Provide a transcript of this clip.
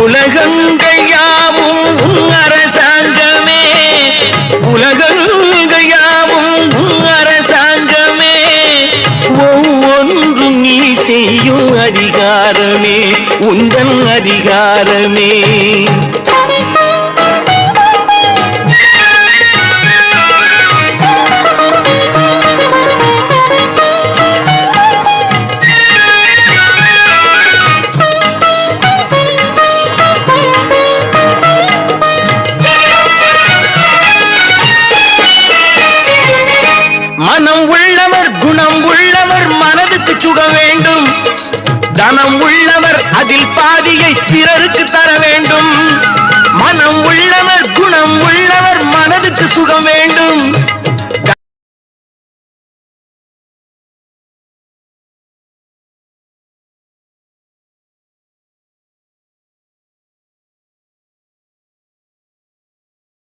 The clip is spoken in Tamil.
உலகங்கள் யாவும் அரசாங்கமே, உலகங்கள் யாவும் அரசாங்கமே, ஒவ்வொன்றும் நீ செய்யும் அதிகாரமே உந்தன் அதிகாரமே. மனம் உள்ளவர் குணம் உள்ளவர் மனதுக்கு சுக வேண்டும், தனம் உள்ளவர் அதில் பாதியை பிறருக்கு தர வேண்டும். மனம் உள்ளவர் குணம் உள்ளவர் மனதுக்கு சுகம் வேண்டும்,